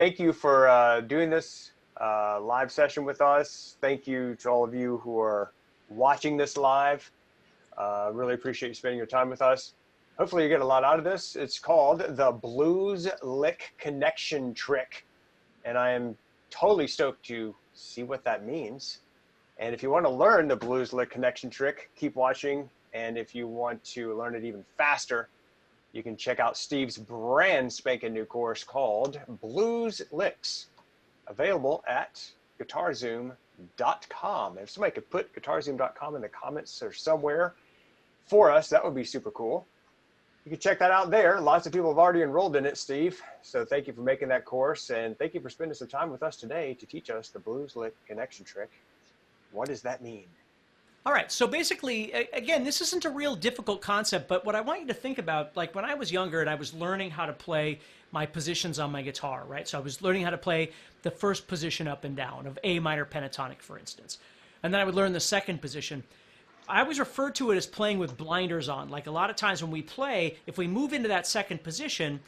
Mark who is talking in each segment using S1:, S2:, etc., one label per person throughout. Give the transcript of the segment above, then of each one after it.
S1: thank you for doing this live session with us. Thank you to all of you who are watching this live. Really appreciate you spending your time with us. Hopefully you get a lot out of this. It's called the Blues Lick Connection Trick. And I am totally stoked to see what that means. And if you want to learn the Blues Lick Connection Trick, keep watching. And if you want to learn it even faster, you can check out Steve's brand spanking new course called Blues Licks, available at guitarzoom.com. If somebody could put guitarzoom.com in the comments or somewhere for us, that would be super cool. You can check that out there. Lots of people have already enrolled in it, Steve. So thank you for making that course, and thank you for spending some time with us today to teach us the Blues Lick Connection Trick. What does that mean?
S2: All right, so basically, again, this isn't a real difficult concept, but what I want you to think about, like when I was younger and I was learning how to play my positions on my guitar, right? So I was learning how to play the first position up and down of A minor pentatonic, for instance. And then I would learn the second position. I always refer to it as playing with blinders on. Like a lot of times when we play, if we move into that second position,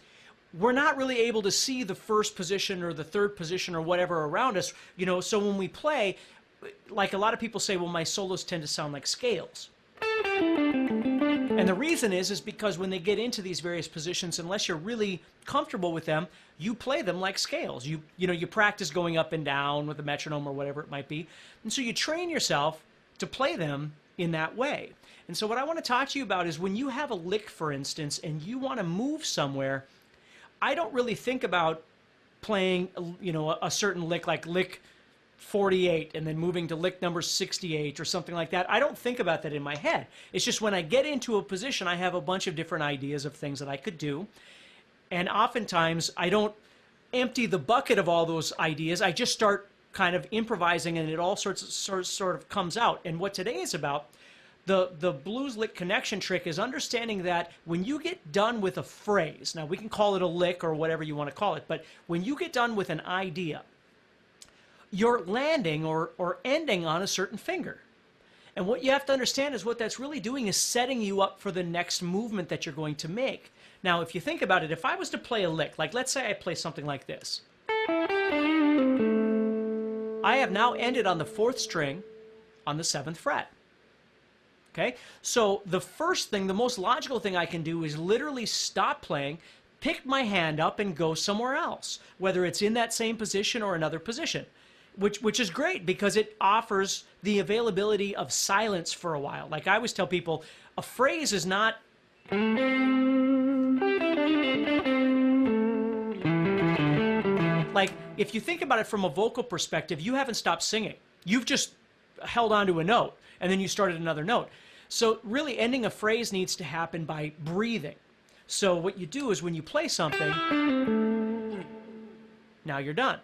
S2: we're not really able to see the first position or the third position or whatever around us, you know, so when we play, like a lot of people say, well, my solos tend to sound like scales. And the reason is because when they get into these various positions, unless you're really comfortable with them, you play them like scales. You practice going up and down with a metronome or whatever it might be. And so you train yourself to play them in that way. And so what I want to talk to you about is when you have a lick, for instance, and you want to move somewhere, I don't really think about playing, you know, a certain lick like lick 48 and then moving to lick number 68 or something like that. I don't think about that in my head. It's just when I get into a position, I have a bunch of different ideas of things that I could do. And oftentimes I don't empty the bucket of all those ideas. I just start kind of improvising and it all sort of comes out. And what today is about, the Blues Lick Connection Trick, is understanding that when you get done with a phrase, now we can call it a lick or whatever you want to call it, but when you get done with an idea, you're landing or ending on a certain finger. And what you have to understand is what that's really doing is setting you up for the next movement that you're going to make. Now, if you think about it, if I was to play a lick, like let's say I play something like this. I have now ended on the 4th string on the 7th fret. Okay? So the first thing, the most logical thing I can do is literally stop playing, pick my hand up and go somewhere else, whether it's in that same position or another position. Which is great because it offers the availability of silence for a while. Like I always tell people, a phrase is not like, if you think about it from a vocal perspective, you haven't stopped singing. You've just held on to a note and then you started another note. So really ending a phrase needs to happen by breathing. So what you do is when you play something, now you're done.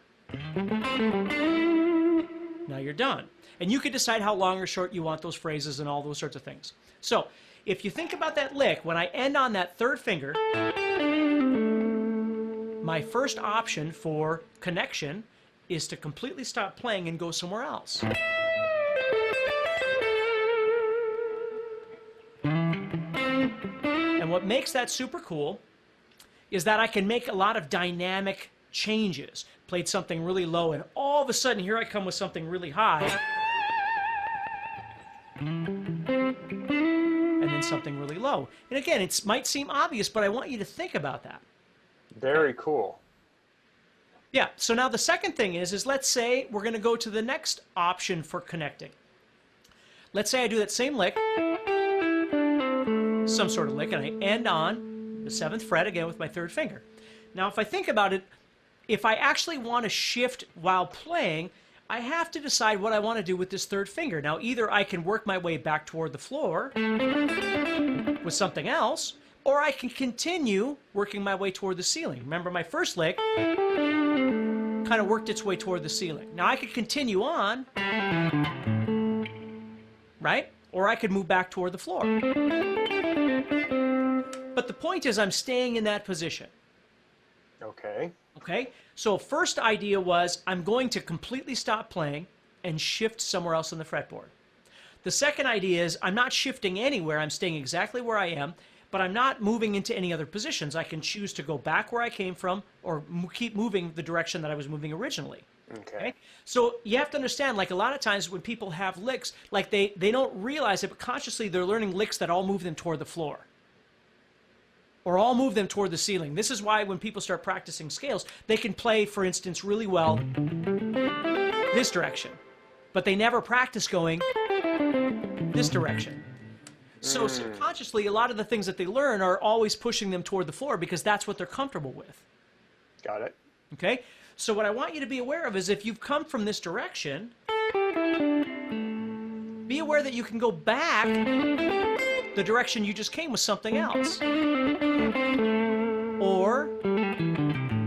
S2: Now you're done. And you can decide how long or short you want those phrases and all those sorts of things. So if you think about that lick, when I end on that 3rd finger, my first option for connection is to completely stop playing and go somewhere else. And what makes that super cool is that I can make a lot of dynamic changes. Played something really low and all of a sudden here I come with something really high. And then something really low. And again, it might seem obvious, but I want you to think about that.
S1: Very cool.
S2: Yeah, so now the second thing is let's say we're going to go to the next option for connecting. Let's say I do that same lick, some sort of lick, and I end on the 7th fret again with my 3rd finger. Now if I think about it, if I actually want to shift while playing, I have to decide what I want to do with this 3rd finger. Now either I can work my way back toward the floor with something else, or I can continue working my way toward the ceiling. Remember my first lick kind of worked its way toward the ceiling. Now I could continue on, right? Or I could move back toward the floor. But the point is I'm staying in that position.
S1: Okay.
S2: Okay? So first idea was I'm going to completely stop playing and shift somewhere else on the fretboard. The second idea is I'm not shifting anywhere. I'm staying exactly where I am, but I'm not moving into any other positions. I can choose to go back where I came from or keep moving the direction that I was moving originally.
S1: Okay.
S2: So you have to understand, like a lot of times when people have licks, like they don't realize it, but consciously they're learning licks that all move them toward the floor or all move them toward the ceiling. This is why when people start practicing scales, they can play, for instance, really well this direction, but they never practice going this direction. So subconsciously, a lot of the things that they learn are always pushing them toward the floor because that's what they're comfortable with.
S1: Got it.
S2: Okay? So what I want you to be aware of is if you've come from this direction, be aware that you can go back the direction you just came with something else. Or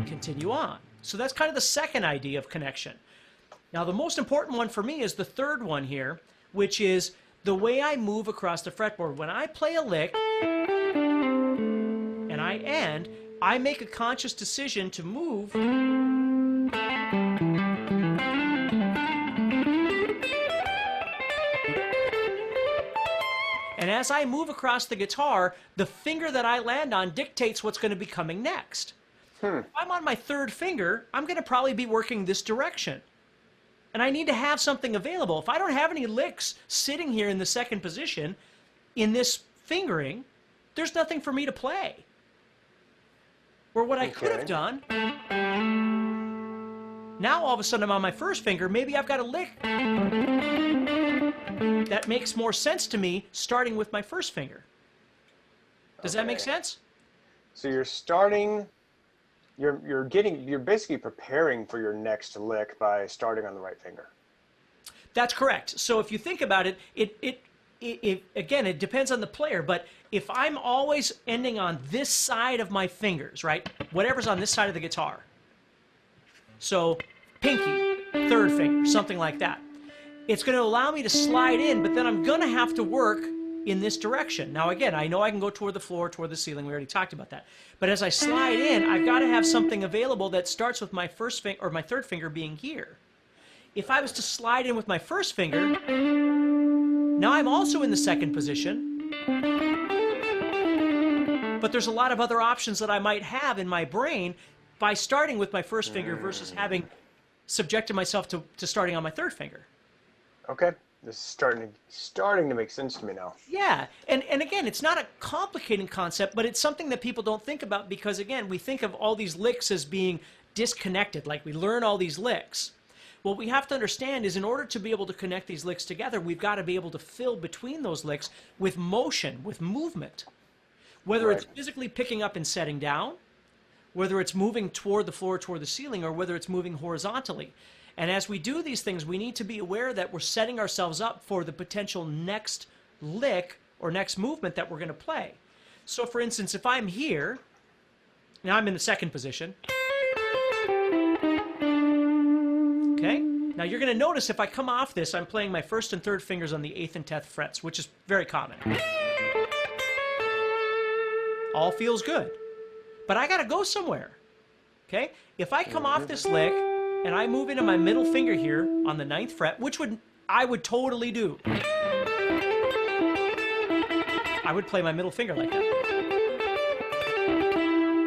S2: continue on. So that's kind of the second idea of connection. Now, the most important one for me is the third one here, which is the way I move across the fretboard. When I play a lick and I end, I make a conscious decision to move and as I move across the guitar, the finger that I land on dictates what's going to be coming next. If I'm on my third finger, I'm going to probably be working this direction. And I need to have something available. If I don't have any licks sitting here in the second position in this fingering, there's nothing for me to play. Or what I could have done, now all of a sudden I'm on my first finger, maybe I've got a lick that makes more sense to me starting with my first finger. Does that make sense?
S1: So you're starting, you're basically preparing for your next lick by starting on the right finger.
S2: That's correct. So if you think about it, again, it depends on the player, but if I'm always ending on this side of my fingers, right? Whatever's on this side of the guitar. So pinky, third finger, something like that. It's going to allow me to slide in, but then I'm going to have to work in this direction. Now, again, I know I can go toward the floor, toward the ceiling. We already talked about that. But as I slide in, I've got to have something available that starts with my first finger or my third finger being here. If I was to slide in with my first finger, now I'm also in the second position. But there's a lot of other options that I might have in my brain by starting with my first finger versus having subjected myself to starting on my third finger.
S1: Okay. This is starting to make sense to me now.
S2: Yeah, and again, it's not a complicated concept, but it's something that people don't think about because, again, we think of all these licks as being disconnected, like we learn all these licks. What we have to understand is in order to be able to connect these licks together, we've got to be able to fill between those licks with motion, with movement. Whether it's physically picking up and setting down, whether it's moving toward the floor, toward the ceiling, or whether it's moving horizontally. And as we do these things, we need to be aware that we're setting ourselves up for the potential next lick or next movement that we're going to play. So for instance, if I'm here, now I'm in the second position. Okay? Now you're going to notice if I come off this, I'm playing my first and third fingers on the 8th and 10th frets, which is very common. All feels good. But I got to go somewhere. Okay? If I come off this lick, and I move into my middle finger here on the 9th fret, which I would totally do. I would play my middle finger like that.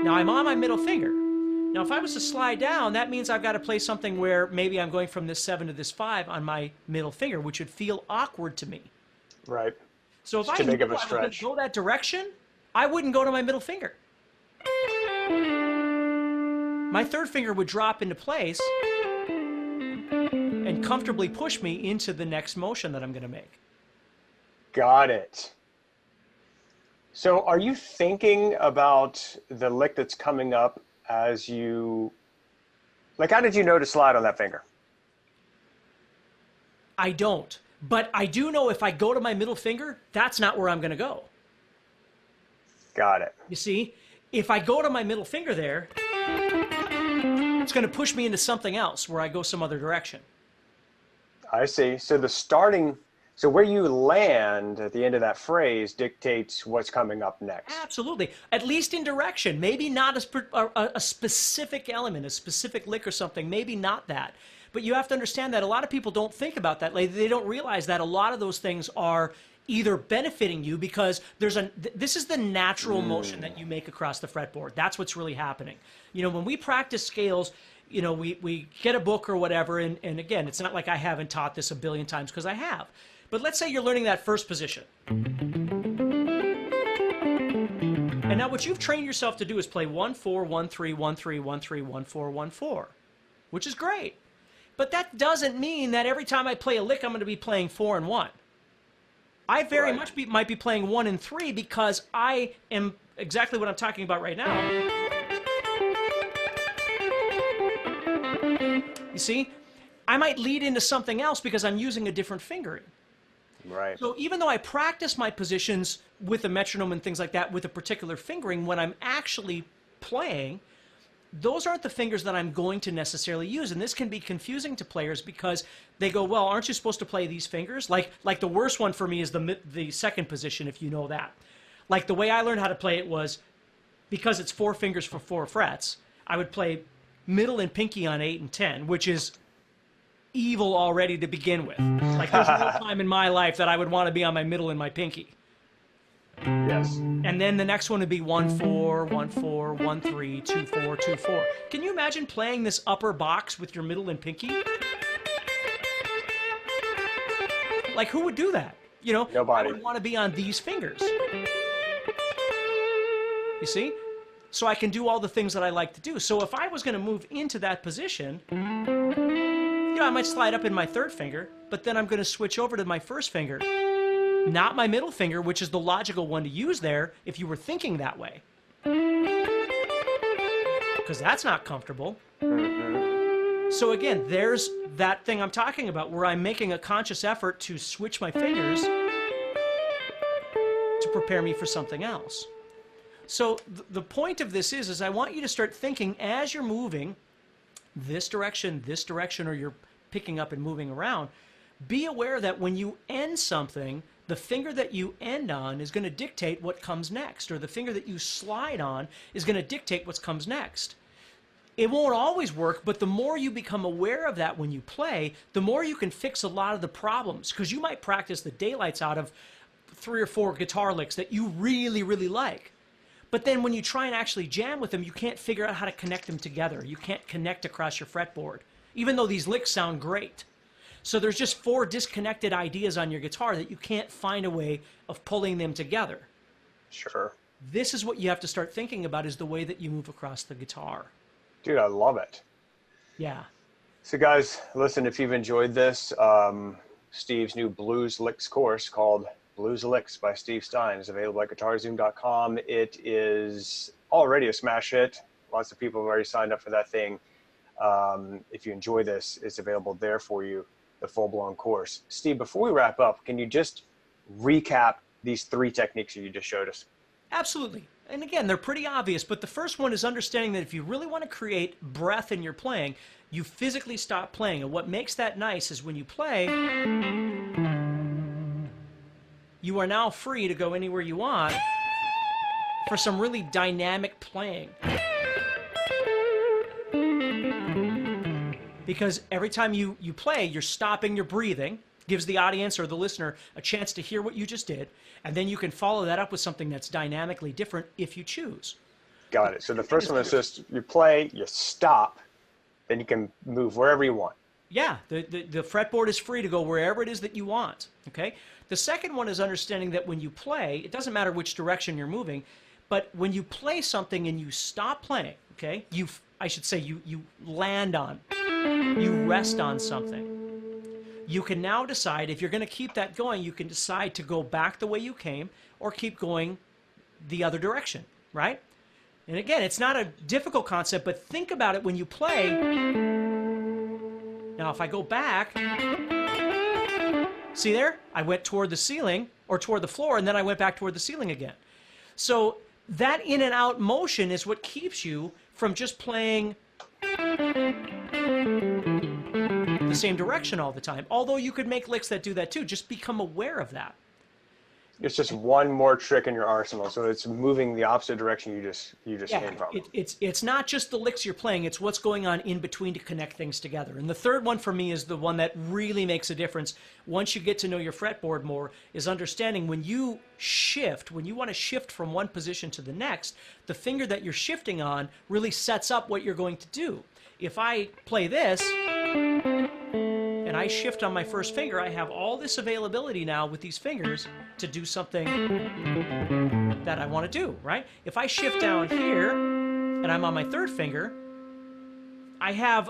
S2: Now I'm on my middle finger. Now if I was to slide down, that means I've got to play something where maybe I'm going from this 7 to this 5 on my middle finger, which would feel awkward to me.
S1: Right.
S2: So if I knew I was going to go that direction, I wouldn't go to my middle finger. My third finger would drop into place and comfortably push me into the next motion that I'm going to make.
S1: Got it. So are you thinking about the lick that's coming up as you, like how did you know to slide on that finger?
S2: I don't, but I do know if I go to my middle finger, that's not where I'm going to go.
S1: Got it.
S2: You see, if I go to my middle finger there, it's going to push me into something else where I go some other direction.
S1: I see. So so where you land at the end of that phrase dictates what's coming up next.
S2: Absolutely. At least in direction. Maybe not a specific element, a specific lick or something. Maybe not that. But you have to understand that a lot of people don't think about that. Like, they don't realize that a lot of those things are either benefiting you because this is the natural motion that you make across the fretboard. That's what's really happening. When we practice scales, we get a book or whatever, and again, it's not like I haven't taught this a billion times, because I have. But let's say you're learning that first position. And now what you've trained yourself to do is play 1-4, 1-3, 1-3, 1-3, 1-4, 1-4, which is great. But that doesn't mean that every time I play a lick, I'm going to be playing 4 and 1. I very much might be playing 1 and 3 because I am exactly what I'm talking about right now. You see? I might lead into something else because I'm using a different fingering.
S1: Right.
S2: So even though I practice my positions with a metronome and things like that with a particular fingering, when I'm actually playing, those aren't the fingers that I'm going to necessarily use. And this can be confusing to players because they go, well, aren't you supposed to play these fingers? Like the worst one for me is the second position, if you know that. Like the way I learned how to play it was, because it's 4 fingers for 4 frets, I would play middle and pinky on 8 and 10, which is evil already to begin with. Like there's no time in my life that I would want to be on my middle and my pinky.
S1: Yes.
S2: And then the next one would be 1-4, 1-4, 1-3, 2-4, 2-4. Can you imagine playing this upper box with your middle and pinky? Like who would do that?
S1: Nobody.
S2: I would want to be on these fingers. You see? So I can do all the things that I like to do. So if I was going to move into that position, I might slide up in my third finger, but then I'm going to switch over to my first finger. Not my middle finger, which is the logical one to use there if you were thinking that way. Because that's not comfortable. So again, there's that thing I'm talking about where I'm making a conscious effort to switch my fingers to prepare me for something else. So the point of this is I want you to start thinking as you're moving this direction, or you're picking up and moving around, be aware that when you end something, the finger that you end on is going to dictate what comes next, or the finger that you slide on is going to dictate what comes next. It won't always work, but the more you become aware of that when you play, the more you can fix a lot of the problems, because you might practice the daylights out of 3 or 4 guitar licks that you really, really like. But then when you try and actually jam with them, you can't figure out how to connect them together. You can't connect across your fretboard, even though these licks sound great. So there's just 4 disconnected ideas on your guitar that you can't find a way of pulling them together.
S1: Sure.
S2: This is what you have to start thinking about, is the way that you move across the guitar.
S1: Dude, I love it.
S2: Yeah.
S1: So guys, listen, if you've enjoyed this, Steve's new Blues Licks course called Blues Licks by Steve Stein is available at guitarzoom.com. It is already a smash hit. Lots of people have already signed up for that thing. If you enjoy this, it's available there for you, the full-blown course. Steve, before we wrap up, can you just recap these 3 techniques that you just showed us?
S2: Absolutely. And again, they're pretty obvious, but the first one is understanding that if you really want to create breath in your playing, you physically stop playing. And what makes that nice is when you play, you are now free to go anywhere you want for some really dynamic playing. Because every time you play, you're stopping your breathing, gives the audience or the listener a chance to hear what you just did, and then you can follow that up with something that's dynamically different if you choose.
S1: Got it. So the first one is just you play, you stop, then you can move wherever you want.
S2: Yeah, the fretboard is free to go wherever it is that you want, okay? The second one is understanding that when you play, it doesn't matter which direction you're moving, but when you play something and you stop playing, okay, you land on, you rest on something. You can now decide if you're going to keep that going, you can decide to go back the way you came or keep going the other direction, right? And again, it's not a difficult concept, but think about it when you play. Now, if I go back, see there? I went toward the ceiling or toward the floor, and then I went back toward the ceiling again. So that in and out motion is what keeps you from just playing the same direction all the time. Although you could make licks that do that too. Just become aware of that.
S1: It's just one more trick in your arsenal. So it's moving the opposite direction you just came from.
S2: It's not just the licks you're playing, it's what's going on in between to connect things together. And the third one for me is the one that really makes a difference once you get to know your fretboard more, is understanding when you shift, when you want to shift from one position to the next, the finger that you're shifting on really sets up what you're going to do. If I play this and I shift on my first finger, I have all this availability now with these fingers to do something that I want to do, right? If I shift down here and I'm on my third finger, I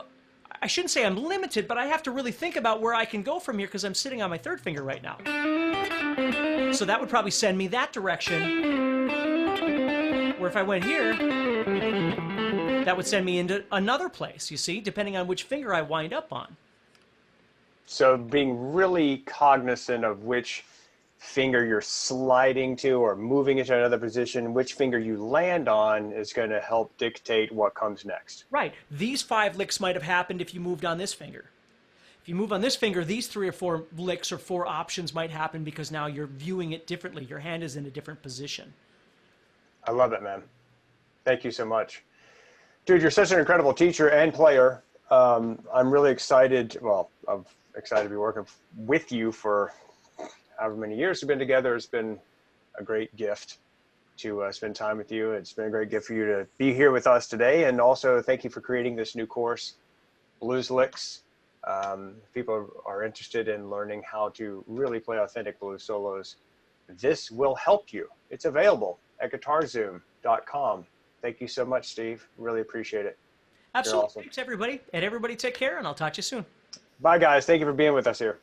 S2: shouldn't say I'm limited, but I have to really think about where I can go from here because I'm sitting on my third finger right now. So that would probably send me that direction. Where if I went here, that would send me into another place, you see, depending on which finger I wind up on.
S1: So being really cognizant of which finger you're sliding to or moving into another position, which finger you land on is going to help dictate what comes next.
S2: Right. These 5 licks might have happened if you moved on this finger. If you move on this finger, these 3 or 4 licks or 4 options might happen because now you're viewing it differently. Your hand is in a different position.
S1: I love it, man. Thank you so much. Dude, you're such an incredible teacher and player. I'm really excited. Well, I'm excited to be working with you for however many years we've been together. It's been a great gift to spend time with you. It's been a great gift for you to be here with us today. And also thank you for creating this new course, Blues Licks. People are interested in learning how to really play authentic blues solos. This will help you. It's available at guitarzoom.com. Thank you so much, Steve. Really appreciate it.
S2: Absolutely.
S1: Awesome.
S2: Thanks, everybody. And everybody take care, and I'll talk to you soon.
S1: Bye, guys. Thank you for being with us here.